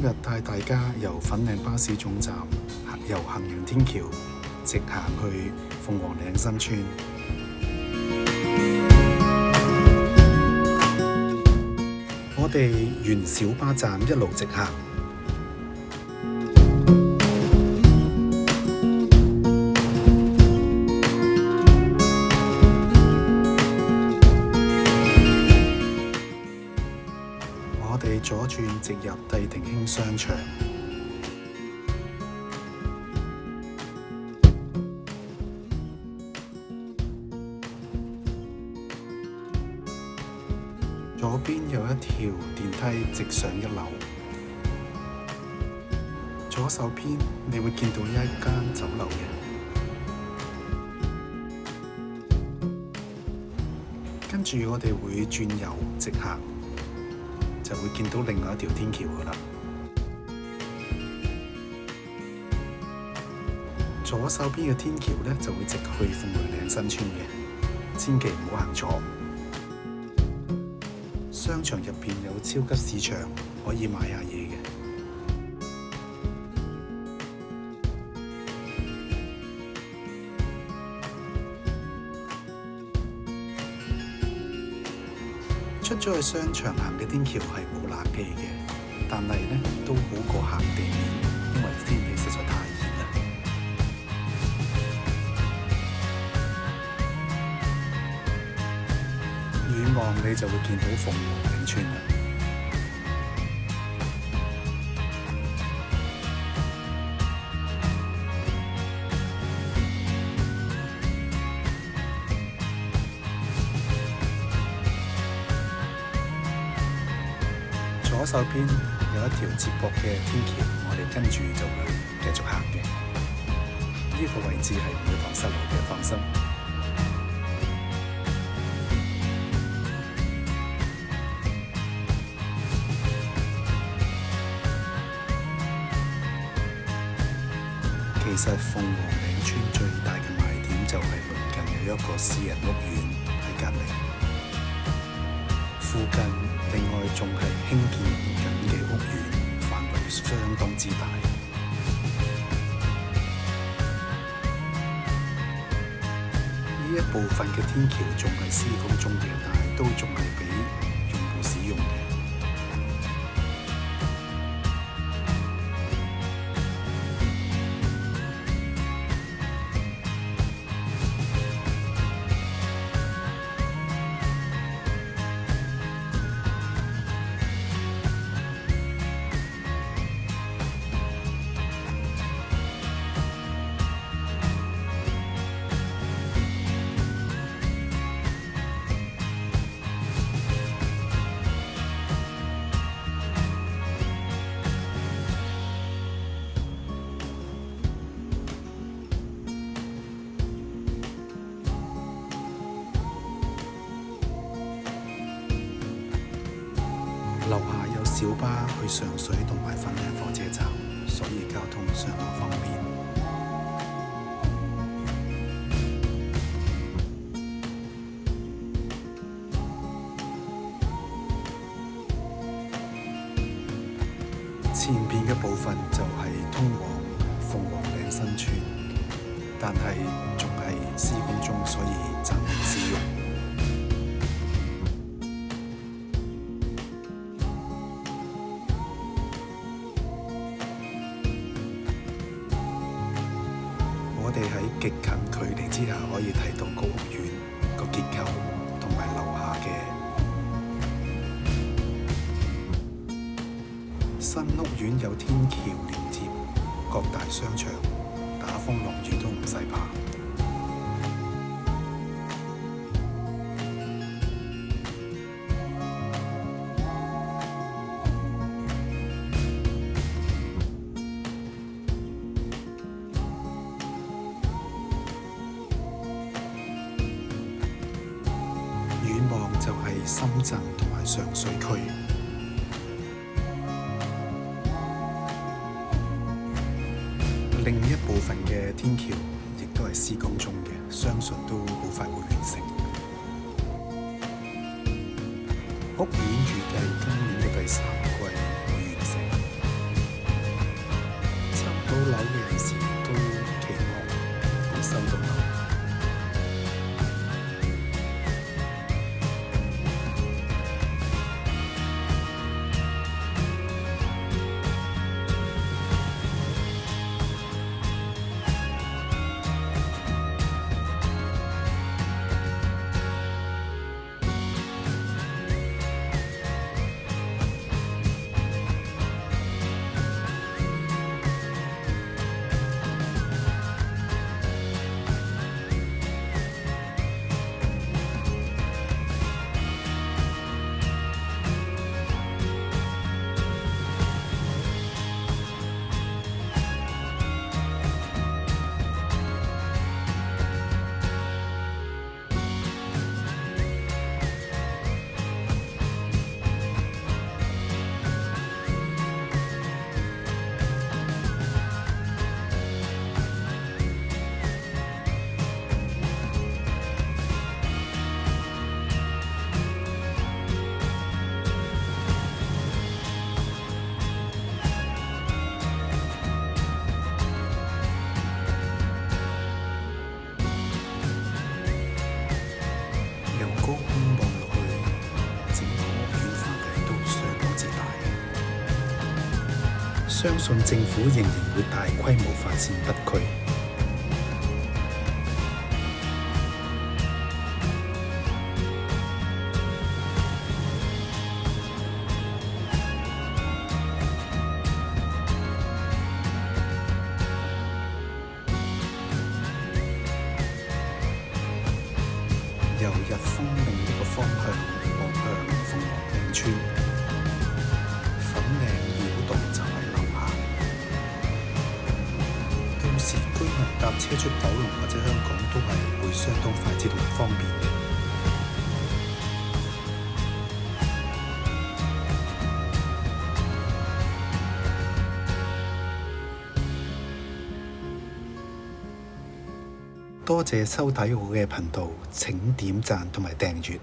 日帶大家由粉嶺巴士總站由行人天橋直行去鳳凰嶺新村。我哋沿小巴站一路直行，我哋左轉直入帝庭興商場。左邊有一條電梯直上一樓，左手邊你會見到一間酒樓嘅，跟住我哋會轉右直行，就會見到另外一條天橋㗎喇。左手邊嘅天橋呢，就會直去鳳凰嶺新村嘅，千祈唔好行錯。商場入邊有超級市場，可以買下嘢嘅。出咗去商場行嘅天橋係冇冷氣嘅，但係呢都好過行地面，因為天氣實在太熱啦。遠望你就會見到鳳凰嶺村啦。左手邊有一條接駁嘅天橋，我哋跟住就會繼續行嘅。呢個位置係唔會蕩失路嘅，放心。其實鳳凰嶺村最大嘅賣點就係鄰近有一個私人屋苑喺隔離，附近另外仲係興建緊嘅屋苑，範圍相當之大。呢一部分嘅天橋仲係施工中嘅，但係都仲係俾用戶使用嘅。樓下有小巴去上水同埋粉嶺火車站，所以交通相當方便。前邊嘅部分就係通往鳳凰嶺新村，但係仲係施工中，所以暫停使用。我哋喺極近距離之下可以睇到個屋苑個結構同埋樓下嘅新屋苑，有天橋連接各大商場，打風落雨都唔使怕。遠望就係深圳同埋上水區。另一部分嘅天橋亦都係施工中嘅，相信都好快會完成。屋苑預計今年嘅第3季會完成。相信政府仍然會大規模發展北區。由日豐另一個方向望向鳳凰嶺村，粉嶺繞道就係樓下。到時居民搭車出九龍或者香港都係會相當快捷同埋方便嘅。多謝收睇我嘅頻道，請點讚同埋訂閱。